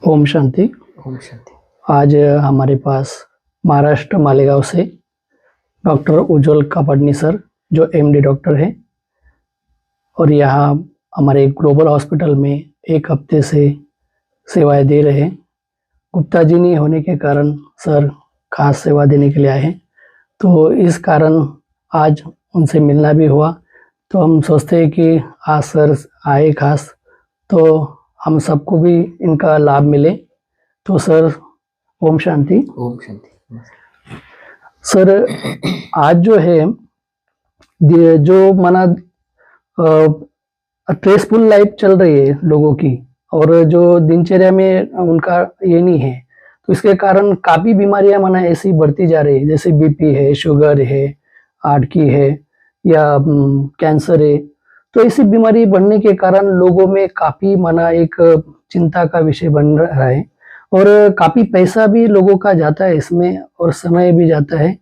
ओम शांति। ओम शांति। आज हमारे पास महाराष्ट्र मालेगांव से डॉक्टर उज्ज्वल कापड़नी सर, जो एमडी डॉक्टर हैं और यहाँ हमारे ग्लोबल हॉस्पिटल में 1 हफ्ते से सेवाएं दे रहे हैं। गुप्ता जी नहीं होने के कारण सर खास सेवा देने के लिए आए हैं, तो इस कारण आज उनसे मिलना भी हुआ। तो हम सोचते हैं कि आज सर आए खास, तो हम सबको भी इनका लाभ मिले। तो सर ओम शांति। ओम शांति। सर आज जो है जो माना स्ट्रेसफुल लाइफ चल रही है लोगों की, और जो दिनचर्या में उनका ये नहीं है, तो इसके कारण काफ़ी बीमारियां माना ऐसी बढ़ती जा रही है, जैसे बीपी है, शुगर है, हार्ट की है या कैंसर है। तो ऐसी बीमारी बढ़ने के कारण लोगों में काफ़ी माना एक चिंता का विषय बन रहा है, और काफ़ी पैसा भी लोगों का जाता है इसमें, और समय भी जाता है।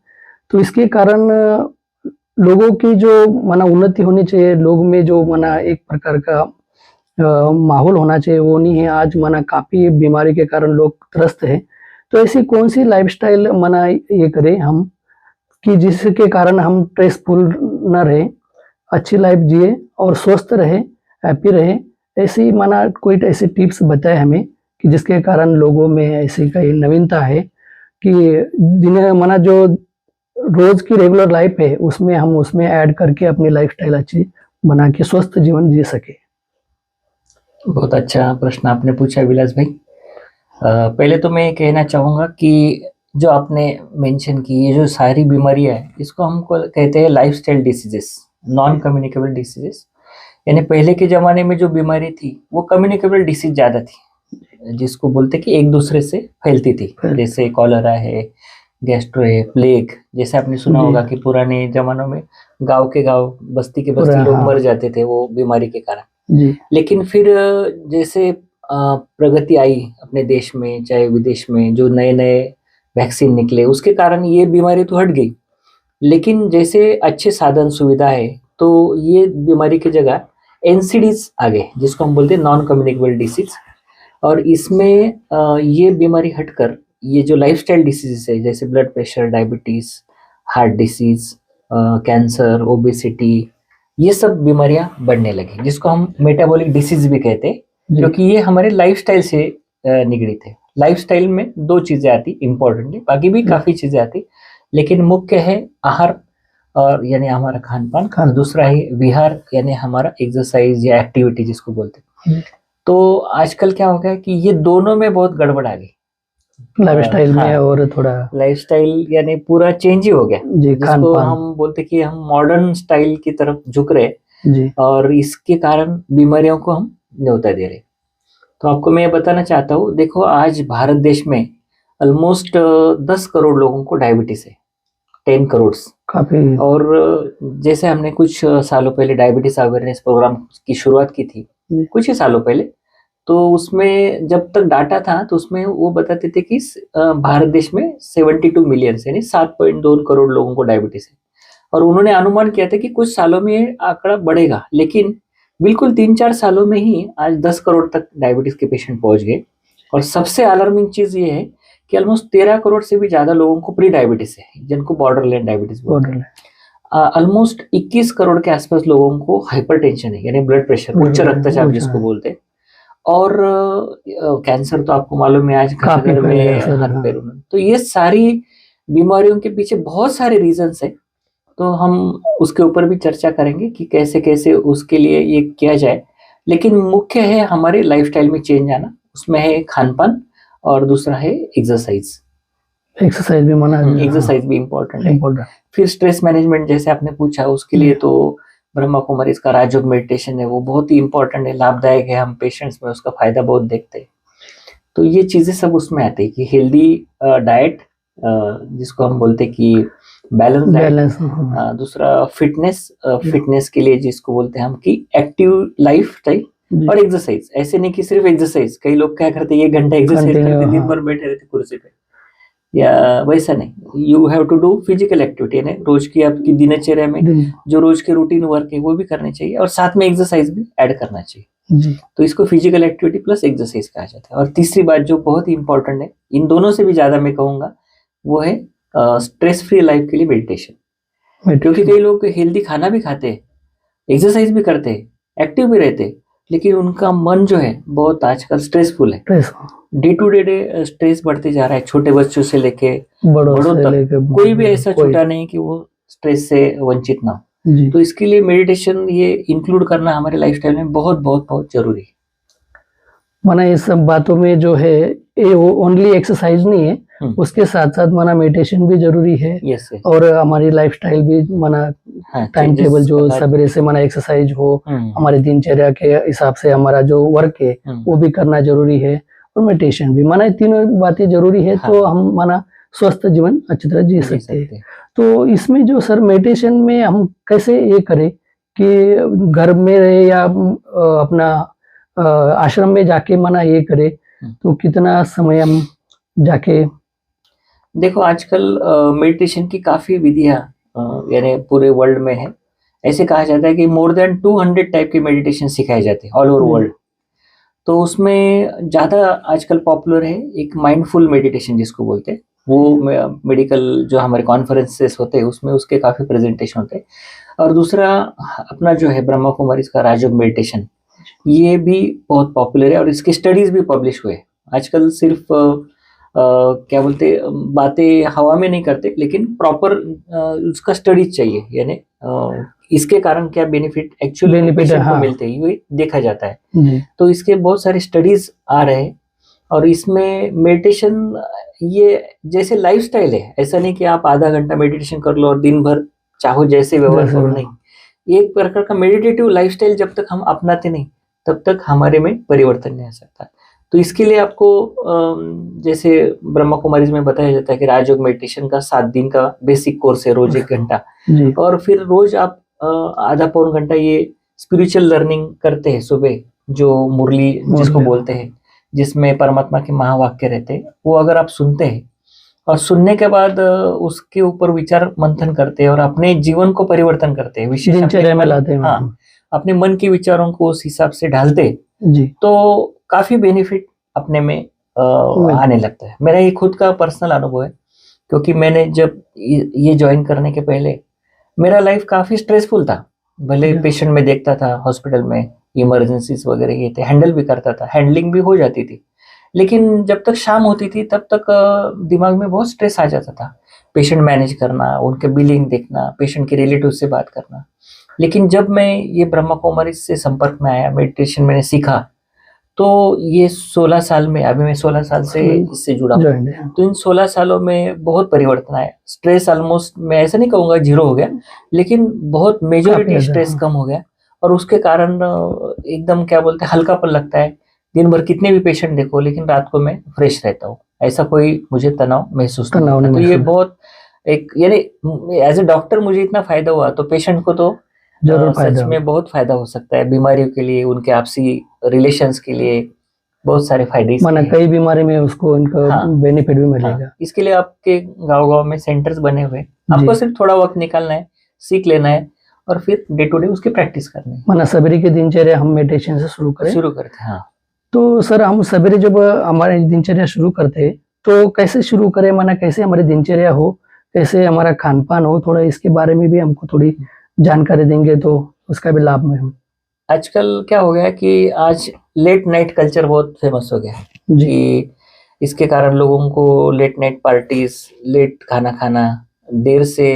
तो इसके कारण लोगों की जो माना उन्नति होनी चाहिए, लोग में जो माना एक प्रकार का माहौल होना चाहिए, वो नहीं है। आज माना काफ़ी बीमारी के कारण लोग त्रस्त हैं। तो ऐसी कौन सी लाइफस्टाइल माना ये करें हम कि जिसके कारण हम स्ट्रेसफुल न रहे, अच्छी लाइफ जिए और स्वस्थ रहे, हैप्पी रहे। ऐसी माना कोई ऐसी टिप्स बताए हमें कि जिसके कारण लोगों में ऐसी कई नवीनता है कि जिन्हें माना जो रोज की रेगुलर लाइफ है उसमें हम उसमें ऐड करके अपनी लाइफस्टाइल अच्छी बना के स्वस्थ जीवन जी सके। बहुत अच्छा प्रश्न आपने पूछा विलास भाई। पहले तो मैं कहना चाहूँगा कि जो आपने मेंशन की ये जो सारी बीमारियां हैं, इसको हमको कहते हैं lifestyle diseases, non communicable diseases. यानी पहले के ज़माने में जो बीमारी थी वो कम्युनिकेबल डिसीज ज़्यादा थी, जिसको बोलते कि एक दूसरे से फैलती थी, जैसे कॉलरा है, गैस्ट्रो है, प्लेग। जैसे आपने सुना होगा कि पुराने जमानों में गांव के गांव, बस्ती के बस्ती लोग मर जाते थे वो बीमारी के कारण। लेकिन फिर जैसे प्रगति आई अपने देश में चाहे विदेश में, जो नए नए वैक्सीन निकले, उसके कारण ये बीमारी तो हट गई। लेकिन जैसे अच्छे साधन सुविधा है, तो ये बीमारी की जगह एनसीडीज आ गए, जिसको हम बोलते हैं नॉन कम्युनिकेबल डिसीज। और इसमें ये बीमारी हटकर ये जो लाइफस्टाइल डिसीजेस है, जैसे blood pressure, diabetes, heart disease, cancer, obesity, ये सब बीमारियां बढ़ने लगी, जिसको हम मेटाबॉलिक डिसीज भी कहते हैं, क्योंकि ये हमारे लाइफस्टाइल से निगड़ित है। लाइफस्टाइल में 2 चीजें आती इंपॉर्टेंटली, बाकी भी काफी चीजें आती, लेकिन मुख्य है आहार और यानी हमारा खान पान, दूसरा है विहार यानी हमारा एक्सरसाइज या एक्टिविटी जिसको बोलते हैं। तो आजकल क्या हो गया कि ये दोनों में बहुत गड़बड़ आ गई लाइफस्टाइल में, और थोड़ा लाइफस्टाइल यानी पूरा चेंज ही हो गया, जिसको हम बोलते कि हम मॉडर्न स्टाइल की तरफ झुक रहे, और इसके कारण बीमारियों को हम न्योता दे रहे। तो आपको मैं बताना चाहता हूँ, देखो आज भारत देश में ऑलमोस्ट 10 करोड़ लोगों को डायबिटीज है, 10 करोड़ काफी। और जैसे हमने कुछ सालों पहले डायबिटीज अवेयरनेस प्रोग्राम की शुरुआत की थी, कुछ ही सालों पहले, तो उसमें जब तक डाटा था तो उसमें वो बताते थे कि भारत देश में 72 मिलियन यानी 7.2 करोड़ लोगों को डायबिटीज है। और उन्होंने अनुमान किया था कि कुछ सालों में ये आंकड़ा बढ़ेगा, लेकिन बिल्कुल 3-4 सालों में ही आज 10 करोड़ तक डायबिटीज के पेशेंट पहुंच गए। और सबसे अलार्मिंग चीज ये है कि ऑलमोस्ट 13 करोड़ से भी ज्यादा लोगों को प्री डायबिटीज है, जिनको बॉर्डरलाइन डायबिटीज बोलते हैं। ऑलमोस्ट 21 करोड़ के आसपास लोगों को हाइपरटेंशन है, यानी ब्लड प्रेशर, उच्च रक्तचाप जिसको बोलते हैं। और कैंसर तो आपको मालूम है आज घर में हाथ पैर। तो ये सारी बीमारियों के पीछे बहुत सारे रीजंस है, तो हम उसके ऊपर भी चर्चा करेंगे कि कैसे कैसे उसके लिए ये किया जाए। लेकिन मुख्य है हमारे लाइफस्टाइल में चेंज आना, उसमें है खान पान और दूसरा है एक्सरसाइज भी माना, एक्सरसाइज भी इम्पोर्टेंट है। फिर स्ट्रेस मैनेजमेंट जैसे आपने पूछा, उसके लिए तो ब्रह्मा कुमारीज का राजयोग मेडिटेशन है, वो बहुत ही इंपॉर्टेंट है, लाभदायक है, हम पेशेंट्स में उसका फायदा बहुत देखते हैं। तो ये चीजें सब उसमें आती है कि हेल्दी डाइट, जिसको हम बोलते हैं कि बैलेंस डाइट, दूसरा फिटनेस के लिए जिसको बोलते हैं हम कि एक्टिव लाइफ स्टाइल, और एक्सरसाइज। ऐसे नहीं कि सिर्फ एक्सरसाइज, कई लोग क्या करते हैं 1 घंटा एक्सरसाइज करते, दिन भर बैठे रहते कुर्सी पे, या वैसा नहीं। You have to do physical activity, यानी रोज की आपकी दिनचर्या में जो रोज के रूटीन वर्क है वो भी करने चाहिए, और साथ में एक्सरसाइज भी ऐड करना चाहिए। जी तो इसको फिजिकल एक्टिविटी प्लस एक्सरसाइज कहा जाता है। और तीसरी बात जो बहुत ही इंपॉर्टेंट है, इन दोनों से भी ज्यादा मैं कहूंगा, वो है स्ट्रेस फ्री लाइफ के लिए मेडिटेशन। क्योंकि कई लोग हेल्दी खाना भी खाते हैं, एक्सरसाइज भी करते हैं, एक्टिव भी रहते हैं, लेकिन उनका मन जो है बहुत आजकल स्ट्रेसफुल है। डे टू डे स्ट्रेस बढ़ते जा रहा है, छोटे बच्चों से लेके बड़ों तक कोई भी ऐसा छूटा नहीं कि वो स्ट्रेस से वंचित ना हो। तो इसके लिए मेडिटेशन ये इंक्लूड करना हमारे लाइफस्टाइल में बहुत बहुत बहुत जरूरी है। माना इस सब बातों में जो है ये वो ओनली एक्सरसाइज नहीं है, उसके साथ साथ माना मेडिटेशन भी जरूरी है। yes, और हमारी लाइफस्टाइल भी माना टाइम टेबल जो सवेरे से माना एक्सरसाइज हो, हमारे दिनचर्या के हिसाब से हमारा जो वर्क है वो भी करना जरूरी है, और मेडिटेशन भी। माना तीनों बातें जरूरी है। तो हम माना स्वस्थ जीवन अच्छी तरह जी सकते हैं। तो इसमें जो सर मेडिटेशन में हम कैसे ये करें कि घर में रहे या अपना आश्रम में जाके माना ये करे, तो कितना समय हम जाके? देखो आजकल मेडिटेशन की काफी विधियां यानी पूरे वर्ल्ड में है। ऐसे कहा जाता है कि मोर देन 200 टाइप के मेडिटेशन सिखाए जाते हैं ऑल ओवर वर्ल्ड। तो उसमें ज्यादा आजकल पॉपुलर है एक माइंडफुल मेडिटेशन जिसको बोलते हैं। वो मेडिकल जो हमारे कॉन्फ्रेंसेस होते हैं उसमें उसके काफी प्रेजेंटेशन होते हैं। और दूसरा अपना जो है ब्रह्मा कुमारीज का राजयोग मेडिटेशन, ये भी बहुत पॉपुलर है और इसके स्टडीज भी पब्लिश हुए। आजकल सिर्फ क्या बोलते बातें हवा में नहीं करते, लेकिन प्रॉपर उसका स्टडीज चाहिए, यानी इसके कारण क्या बेनिफिट एक्चुअली पेशेंट को मिलते हैं ये देखा जाता है। तो इसके बहुत सारे स्टडीज आ रहे हैं। और इसमें मेडिटेशन ये जैसे लाइफस्टाइल है, ऐसा नहीं कि आप आधा घंटा मेडिटेशन कर लो और दिन भर चाहो जैसे व्यवहार करो, नहीं। एक प्रकार का मेडिटेटिव लाइफस्टाइल जब तक हम अपनाते नहीं तब तक हमारे में परिवर्तन नहीं आ सकता। तो इसके लिए आपको जैसे ब्रह्मा कुमारीज में बताया जाता है कि राजयोग मेडिटेशन का 7 दिन का बेसिक कोर्स है, रोज 1 घंटा, और फिर रोज आप आधा पौन घंटा ये स्पिरिचुअल लर्निंग करते हैं सुबह, जो मुरली जिसको बोलते हैं, जिसमें परमात्मा के महावाक्य रहते हैं, वो अगर आप सुनते हैं और सुनने के बाद उसके ऊपर विचार मंथन करते हैं और अपने जीवन को परिवर्तन करते हैं, विशेष अपने मन के विचारों को उस हिसाब से ढालते जी, तो काफी बेनिफिट अपने में आने लगता है। मेरा ये खुद का पर्सनल अनुभव है, क्योंकि मैंने जब ये ज्वाइन करने के पहले मेरा लाइफ काफी स्ट्रेसफुल था। भले पेशेंट में देखता था हॉस्पिटल में, इमरजेंसीज वगैरह ये थे, हैंडल भी करता था, हैंडलिंग भी हो जाती थी, लेकिन जब तक शाम होती थी तब तक दिमाग में बहुत स्ट्रेस आ जाता था। पेशेंट मैनेज करना, उनके बिलिंग देखना, पेशेंट के रिलेटिव से बात करना। लेकिन जब मैं ये ब्रह्मा कुमारी से संपर्क में आया, मेडिटेशन मैंने सीखा, तो ये 16 साल में, अभी मैं 16 साल से इससे जुड़ा हूँ, तो इन 16 सालों में बहुत परिवर्तन आया। स्ट्रेस ऑलमोस्ट मैं ऐसा नहीं कहूँगा जीरो हो गया, लेकिन बहुत मेजॉरिटी स्ट्रेस कम हो गया। और उसके कारण एकदम क्या बोलते हैं हल्कापन लगता है। दिन भर कितने भी पेशेंट देखो, लेकिन रात को मैं फ्रेश रहता हूँ, ऐसा कोई मुझे तनाव महसूस नहीं होता। तो ये बहुत एक यानी एज ए डॉक्टर मुझे इतना फायदा हुआ, तो पेशेंट को तो सच में बहुत फायदा हो सकता है। बीमारियों के लिए, उनके आपसी रिलेशंस के लिए बहुत सारे फायदे, माना कई बीमारी में उसको उनका बेनिफिट भी मिलेगा। इसके लिए आपके गांव-गांव में सेंटर्स बने हुए, आपको सिर्फ थोड़ा वक्त निकालना है, सीख लेना है और फिर डे टू डे उसकी प्रैक्टिस करनी है। माना सवेरे की दिनचर्या हम मेडिटेशन से शुरू करते हैं। हाँ, तो सर हम सवेरे जब हमारे दिनचर्या शुरू करते हैं तो कैसे शुरू करें, माना कैसे हमारी दिनचर्या हो, कैसे हमारा खान पान हो, थोड़ा इसके बारे में भी हमको थोड़ी जानकारी देंगे तो उसका भी लाभ में हम। आजकल क्या हो गया कि आज लेट नाइट कल्चर बहुत फेमस हो गया है जी। इसके कारण लोगों को लेट नाइट पार्टीज, लेट खाना खाना, देर से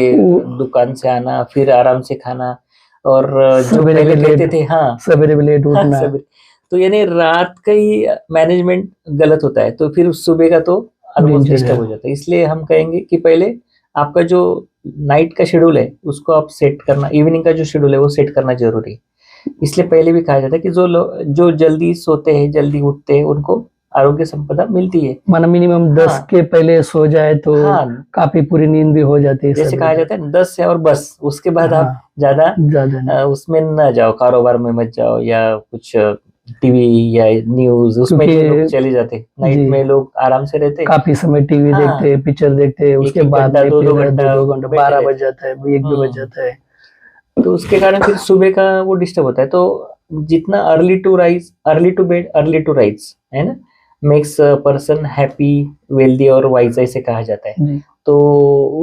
दुकान से आना, फिर आराम से खाना, और जो पहले कहते थे सवेरे भी लेट उठना, तो यानी रात का ही मैनेजमेंट गलत होता है, तो फिर सुबह का तो ऑलमोस्ट डिस्टर्ब हो जाता है। इसलिए हम कहेंगे कि पहले आपका जो नाइट का शेड्यूल है उसको आप सेट करना, इवनिंग का जो शेड्यूल है वो सेट करना जरूरी है। इसलिए पहले भी कहा जाता है कि जो जल्दी सोते हैं, जल्दी उठते हैं, उनको आरोग्य संपदा मिलती है। माना मिनिमम 10 के पहले सो जाए तो काफी पूरी नींद भी हो जाती है। जैसे कहा जाता है 10 है और बस, उसके बाद आप ज्यादा उसमें न जाओ, कारोबार में मत जाओ, या कुछ टीवी या न्यूज उसमें लोग चले जाते। नाइट में लोग आराम से रहते, काफी समय टीवी देखते, पिक्चर देखते, उसके बाद 2 घंटा 12 बज जाता है, 1 भी बज जाता है, तो उसके कारण फिर सुबह का वो डिस्टर्ब होता है। तो जितना early to bed early to rise, है ना, मेक्स पर्सन हैप्पी, वेल्दी और वाइज, ऐसे कहा जाता है। जी तो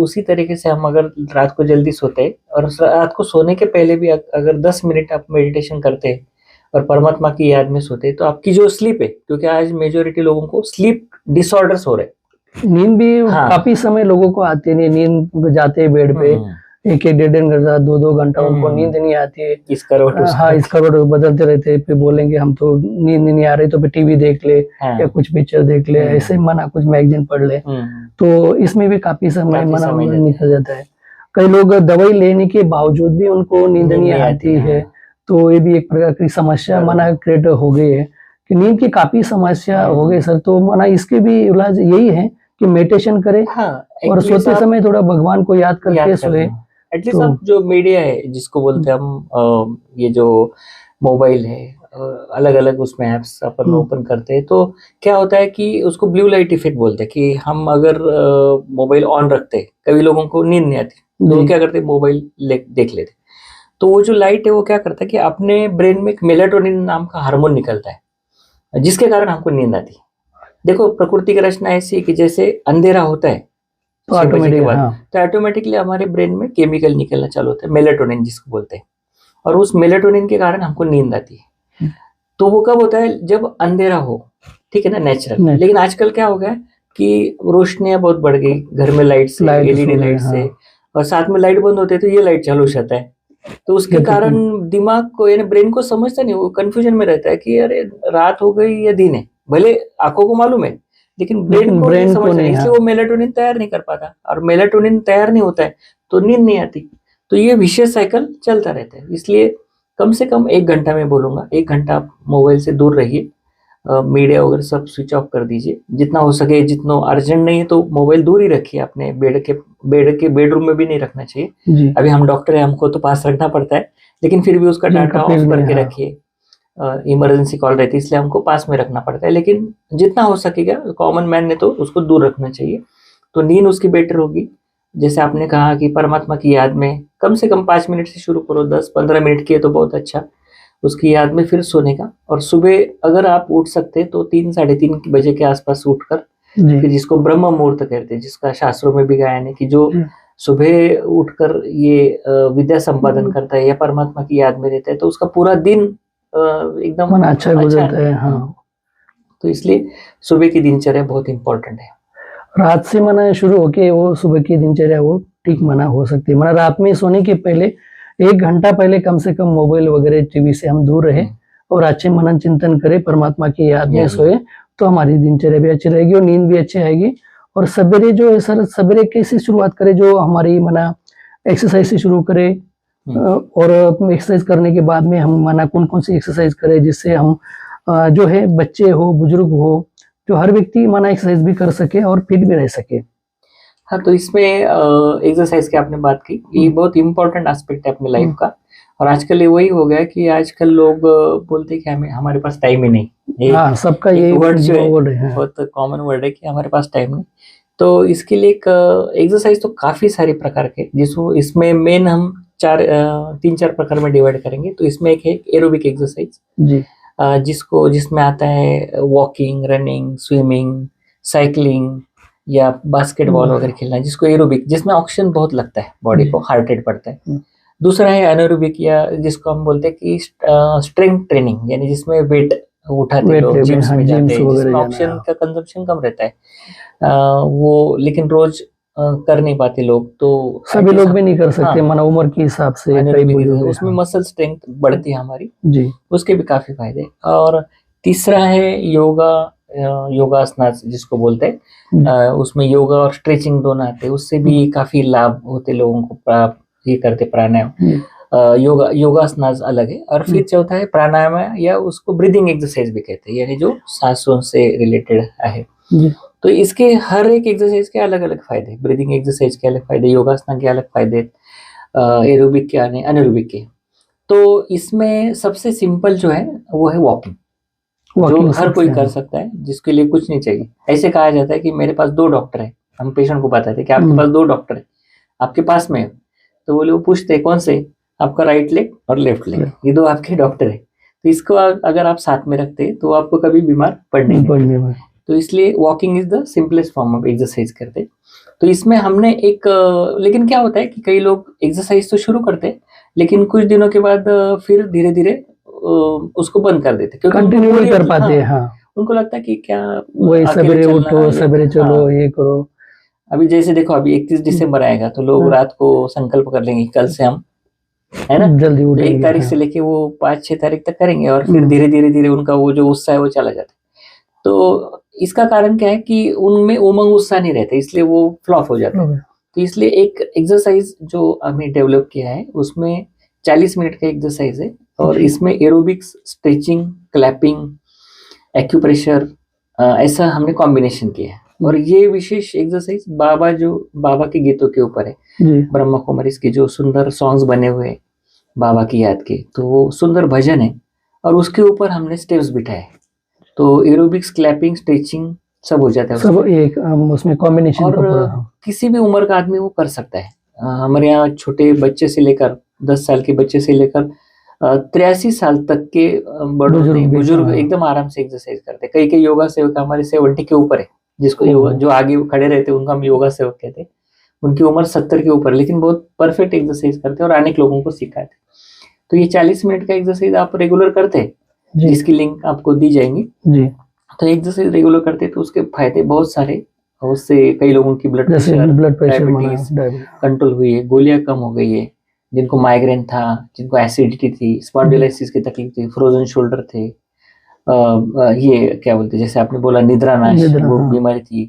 उसी तरीके से हम अगर रात को जल्दी सोते हैं और रात को सोने के पहले भी अगर 10 मिनट आप मेडिटेशन करते हैं और परमात्मा की याद में सोते हैं, तो आपकी जो स्लीप है, क्योंकि आज मेजोरिटी लोगों को स्लीप डिसऑर्डर्स हो रहे हैं। नींद भी हाँ। काफी समय लोगों को आती नहीं, नींद जाते हैं बेड पे, एक एक डेढ़ घंटा 2 घंटा उनको नींद नहीं आती है। इस करवट हाँ, इस करवट बदलते रहते हैं, फिर बोलेंगे हम तो नींद नहीं आ रही, तो फिर टीवी देख ले या कुछ पिक्चर देख ले, ऐसे मना कुछ मैगजीन पढ़ ले, तो इसमें भी काफी समय मना निकल जाता है। कई लोग दवाई लेने के बावजूद भी उनको नींद नहीं आती है, तो ये भी एक प्रकार की समस्या मना क्रिएट हो गई है कि नींद की काफी समस्या हो गई सर। तो मना इसके भी इलाज यही है कि मेडिटेशन करे और सोते समय थोड़ा भगवान को याद करके सोए। एटलीस्ट आप जो मीडिया है जिसको बोलते हैं हम, ये जो मोबाइल है, अलग अलग उसमें ऐप्स अपन ओपन करते हैं, तो क्या होता है कि उसको ब्लू लाइट इफेक्ट बोलते हैं कि हम अगर मोबाइल ऑन रखते हैं, कभी लोगों को नींद नहीं आती तो वो क्या करते हैं, मोबाइल देख लेते। तो वो जो लाइट है वो क्या करता है कि अपने ब्रेन में एक मेलाटोनिन नाम का हार्मोन निकलता है, जिसके कारण हमको नींद आती है। देखो, प्रकृति की रचना ऐसी है कि जैसे अंधेरा होता है तो ऑटोमेटिकली हमारे ब्रेन में केमिकल निकलना चालू होता है, मेलाटोनिन जिसको बोलते हैं, और उस मेलाटोनिन के कारण हमको नींद आती है। तो वो कब होता है, जब अंधेरा हो, ठीक है ना, नेचुरल। लेकिन आजकल क्या हो गया कि रोशनियां बहुत बढ़ गई, घर में लाइट से, एलईडी लाइट से, और साथ में लाइट बंद होते है तो ये लाइट चालू हो जाता है। तो उसके कारण दिमाग को, यानी ब्रेन को समझता नहीं, वो कंफ्यूजन में रहता है कि अरे रात हो गई या दिन है, भले आंखों को मालूम है लेकिन ब्रेन को नहीं समझता, इसलिए वो मेलाटोनिन तैयार नहीं कर पाता, और मेलाटोनिन तैयार नहीं होता है तो नींद नहीं आती। तो ये विशेष साइकिल चलता रहता है। इसलिए कम से कम 1 घंटा मैं बोलूंगा, 1 घंटा आप मोबाइल से दूर रहिए, मीडिया वगैरह सब स्विच ऑफ कर दीजिए जितना हो सके। जितना अर्जेंट नहीं है तो मोबाइल दूर ही रखिए, अपने बेडरूम में भी नहीं रखना चाहिए। अभी हम डॉक्टर हैं, हमको तो पास रखना पड़ता है, लेकिन फिर भी उसका डाटा ऑफ करके रखिए। इमरजेंसी कॉल रहती है इसलिए हमको पास में रखना पड़ता है, लेकिन जितना हो सकेगा कॉमन मैन ने तो उसको दूर रखना चाहिए, तो नींद उसकी बेटर होगी। जैसे आपने कहा कि परमात्मा की याद में कम से कम 5 मिनट से शुरू करो, 10-15 मिनट किए तो बहुत अच्छा, उसकी याद में फिर सोने का। और सुबह अगर आप उठ सकते तो 3-3:30 बजे के आसपास उठकर, फिर जिसको ब्रह्म मुहूर्त कहते हैं, जिसका शास्त्रों में भी गायन है कि जो सुबह उठकर ये विद्या संपादन करता है या परमात्मा की याद में रहता है, तो उसका पूरा दिन एकदम अच्छा गुजरता है। हाँ, तो इसलिए सुबह की दिनचर्या बहुत इंपॉर्टेंट है। रात से मना शुरू होके वो सुबह की दिनचर्या वो ठीक मना हो सकती है। मना रात में सोने के पहले 1 घंटा पहले कम से कम मोबाइल वगैरह टीवी से हम दूर रहे और अच्छे मनन चिंतन करें, परमात्मा की याद में सोए, तो हमारी दिनचर्या भी अच्छी रहेगी और नींद भी अच्छी आएगी। और सवेरे जो है सर, सवेरे कैसे शुरुआत करें, जो हमारी मना एक्सरसाइज से शुरू करें, और एक्सरसाइज करने के बाद में हम मना कौन कौन सी एक्सरसाइज करें जिससे हम जो है बच्चे हो, बुजुर्ग हो, जो हर व्यक्ति मना एक्सरसाइज भी कर सके और फिट भी रह सके। हाँ, तो इसमें एक्सरसाइज की आपने बात की, ये बहुत इंपॉर्टेंट एस्पेक्ट है अपनी लाइफ का। और आजकल ये वही हो गया कि आजकल लोग बोलते हैं कि हमारे पास टाइम ही नहीं। हाँ, सबका ये वर्ड जो है बहुत कॉमन वर्ड है कि हमारे पास टाइम नहीं। तो इसके लिए एक एक्सरसाइज तो काफी सारे प्रकार के, जिसको इसमें मेन हम 3-4 प्रकार में डिवाइड करेंगे। तो इसमें एक है एरोबिक एक्सरसाइज जी, जिसमें आता है वॉकिंग, रनिंग, स्विमिंग, साइकिलिंग या बास्केटबॉल वगैरह खेलना, जिसको एरोबिक, जिसमें ऑक्सीजन बहुत लगता है बॉडी को, हार्ट रेट बढ़ता है। दूसरा है एनारोबिक, या जिसको हम बोलते हैं कि स्ट्रेंथ ट्रेनिंग, यानी जिसमें वेट उठाते लोग, जिम्स में जाते हैं, जिसमें ऑक्सीजन का कंजम्पशन कम रहता है, वो लेकिन रोज कर नहीं पाते लोग, तो सभी लोग भी नहीं कर सकते। हाँ, उम्र के हिसाब से उसमें मसल स्ट्रेंथ बढ़ती है हमारी जी, उसके भी काफी फायदे। और तीसरा है योगासना जिसको बोलते हैं, उसमें योगा और स्ट्रेचिंग दोनों आते हैं, उससे भी काफी लाभ होते लोगों को, प्राप्त ये करते प्राणायाम। योगासना अलग है। और फिर चौथा है प्राणायाम, या उसको ब्रीदिंग एक्सरसाइज भी कहते हैं, यानी जो सांसों से रिलेटेड है। तो इसके हर एक एक्सरसाइज के अलग अलग फायदे, ब्रीदिंग एक्सरसाइज के अलग फायदे, योगासना के अलग फायदे, एरोबिक के अनएरोबिक के। तो इसमें सबसे सिंपल जो है वो है वॉकिंग, जो हर कोई कर सकता है, जिसके लिए कुछ नहीं चाहिए। ऐसे कहा जाता है कि मेरे पास 2 डॉक्टर है, हम पेशेंट को बताते हैं कि आपके पास 2 डॉक्टर है, आपके पास में, तो बोले, वो पूछते हैं कौन से, आपका राइट लेग और लेफ्ट लेग, ये 2 आपके डॉक्टर है। तो इसको अगर आप साथ में रखते तो आपको कभी बीमार पड़ने नहीं। पढ़ने में तो इसलिए walking is the simplest form of exercise करते। तो इसमें हमने एक लेकिन क्या होता है कि कई लोग एक्सरसाइज तो शुरू करते हैं, लेकिन कुछ दिनों के बाद फिर धीरे धीरे उसको बंद कर देते, क्योंकि उनको कंटिन्यू नहीं बोरियत- कर पाते। हाँ, हाँ, उनको लगता है कि क्या वही अकेले सवेरे चलना, उठो, ये- सवेरे चलो, हाँ। ये करो। अभी जैसे देखो, अभी 31 दिसंबर आएगा तो लोग हाँ। रात को संकल्प कर लेंगे कि कल से हम, है ना, जल्दी तो उठेंगे। 1 तारीख हाँ। से लेके वो 5-6 तारीख तक करेंगे, और फिर हम्म। धीरे धीरे धीरे उनका वो जो उत्साह है वो चला जाता है। तो इसका कारण क्या है कि उनमें उमंग उत्साह नहीं रहता, इसलिए वो फ्लॉप हो जाता है। तो इसलिए एक एक्सरसाइज जो हमने डेवलप किया है उसमें 40 मिनट का एक्सरसाइज है, और जी। इसमें एरोबिक्स, स्ट्रेचिंग, क्लैपिंग, एक्यूप्रेशर, ऐसा हमने कॉम्बिनेशन किया है। और ये विशेष एक्सरसाइज बाबा के गीतों के ऊपर है। जी। ब्रह्मा कुमारीज के जो सुंदर सॉन्ग्स बने हुए हैं बाबा की याद के, तो वो सुंदर भजन है, और उसके ऊपर हमने स्टेप्स बिठाए। तो एरोबिक्स, क्लैपिंग, स्ट्रेचिंग सब हो जाता है सब उसमें। एक उसमें कॉम्बिनेशन और का पूरा। किसी भी उम्र का आदमी वो कर सकता है। हमारे यहाँ छोटे बच्चे से लेकर 10 साल के बच्चे से लेकर 83 साल तक के बुजुर्ग हाँ। एकदम आराम से एक्सरसाइज करते हैं। कई कई योगा सेवक हमारे 70 के ऊपर है, जिसको योगा, जो आगे खड़े रहते हैं उनको हम योगा सेवक कहते हैं। उनकी उम्र 70 के ऊपर, लेकिन बहुत परफेक्ट एक्सरसाइज करते हैं और अनेक लोगों को सिखाते हैं। तो ये 40 मिनट का एक्सरसाइज आप रेगुलर करते हैं, जी। जिसकी लिंक आपको दी जाएंगी। जी। तो एक्सरसाइज रेगुलर करते हैं तो उसके फायदे बहुत सारे, उससे कई लोगों की ब्लड जैसे pressure, blood pressure diabetes diabetes. Control हुई है, गोलियां कम हो गई है, जिनको माइग्रेन था, जिनको एसिडिटी थी, स्पॉन्डिलाइसिस की तकलीफ थी, फ्रोजन शोल्डर थे, ये क्या बोलते हैं, जैसे आपने बोला निद्रा नाश, वो हाँ। बीमारी थी,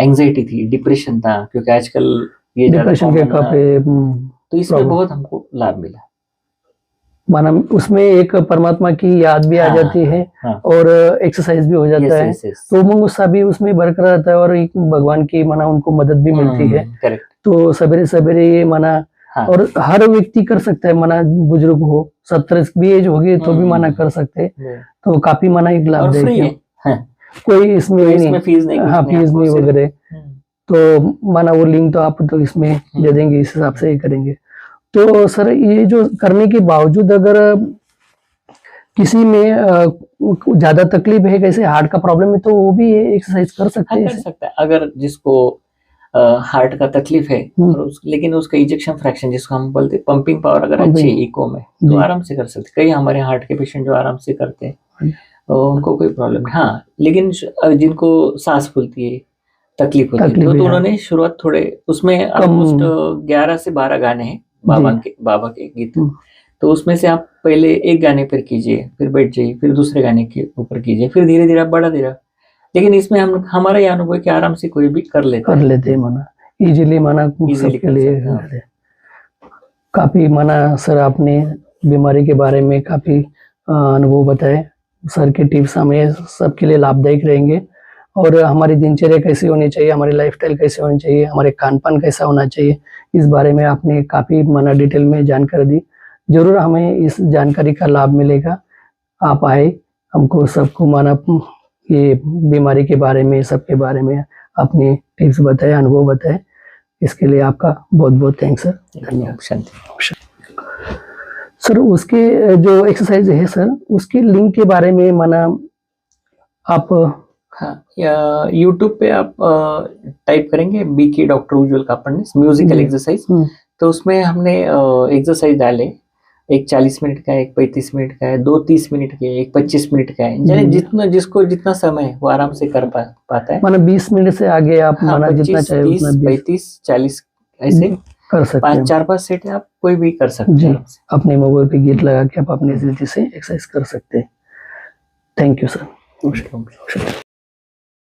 एंजाइटी थी, डिप्रेशन था, क्योंकि आजकल ये ज्यादा डिप्रेशन के common है। काफी तो इसमें problem। बहुत हमको लाभ मिला। माना उसमें एक परमात्मा की याद भी आ हाँ, जाती है, हाँ। और एक्सरसाइज भी हो जाता है। Yes, yes, yes। तो उमंग उत्साह भी उसमें बरकरार रहता है, और एक भगवान की माना उनको मदद भी मिलती है। करेक्ट। तो सवेरे सवेरे ये माना, हाँ। और हर व्यक्ति कर सकता है, माना बुजुर्ग हो, 70 भी एज होगी तो भी माना कर सकते हैं। तो काफी माना एक और लाभदायक फ्री है। है। हाँ। कोई इसमें कोई नहीं, इसमें फीस नहीं, कुछ हाँ नहीं, फीस आपको नहीं सिर्फ- वगैरह। तो माना वो लिंक तो आप तो इसमें दे देंगे, इस हिसाब से ही करेंगे। तो सर ये जो करने के बावजूद अगर किसी में ज्यादा तकलीफ है, कैसे हार्ट का प्रॉब्लम है, तो वो भी एक्सरसाइज कर सकते हाँ, हैं कर इसे? सकता है। अगर जिसको हार्ट का तकलीफ है, और लेकिन उसका इजेक्शन फ्रैक्शन, जिसको हम बोलते हैं पंपिंग पावर, अगर अच्छी है इको में, तो जी। आराम से कर सकते हैं। कई हमारे हार्ट के पेशेंट जो आराम से करते हैं, जी। उनको कोई प्रॉब्लम नहीं। हाँ, लेकिन जिनको सांस फूलती है, तकलीफ होती है, तकलीफ तो है, हाँ। उन्होंने शुरुआत थोड़े, उसमें ऑलमोस्ट 11 से 12 गाने हैं बाबा के गीत। तो उसमें से आप पहले एक गाने पर कीजिए, फिर बैठ जाइए, फिर दूसरे गाने के ऊपर कीजिए, फिर धीरे धीरे आप बढ़ा दे रहा। लेकिन इसमें हमारा यह अनुभव है कि आराम से कोई भी कर लेता है। माना इजीली, माना Easily सबके कर लिए सकते हैं, हाँ। काफी माना सर आपने बीमारी के बारे में काफी अनुभव बताए। सर के टिप्स हमें सबके लिए लाभदायक रहेंगे। और हमारी दिनचर्या कैसी होनी चाहिए, हमारी लाइफस्टाइल कैसी होनी चाहिए, हमारे खान पान कैसा होना चाहिए, इस बारे में आपने काफी माना डिटेल में जानकारी दी। जरूर हमें इस जानकारी का लाभ मिलेगा। आप आए, हमको सबको माना ये बीमारी के बारे में, सबके बारे में अपने टिप्स बताए, अनुभव बताए। इसके लिए आपका बहुत बहुत थैंक्स सर। धन्यवाद। शांति। सर उसके जो एक्सरसाइज है सर, उसके लिंक के बारे में माना आप, हाँ, यूट्यूब पे आप टाइप करेंगे बीके डॉक्टर उज्ज्वल कापड़ने म्यूजिकल एक्सरसाइज, तो उसमें हमने एक्सरसाइज डाले। एक 40 मिनट का है, एक 35 मिनट का है, 2 30 मिनट के, एक 25 मिनट का है। यानी जितना जिसको जितना समय है वो आराम से कर पाता है। माना 20 मिनट से आगे आप हाँ, माना जितना चाहे 25, उतना 35, 40 ऐसे कर सकते हैं। 4-5 सेट आप कोई भी कर सकते जी। हैं। अपने मोबाइल पे गीत लगा के आप अपने तरीके से एक्सरसाइज कर सकते हैं। Thank you sir.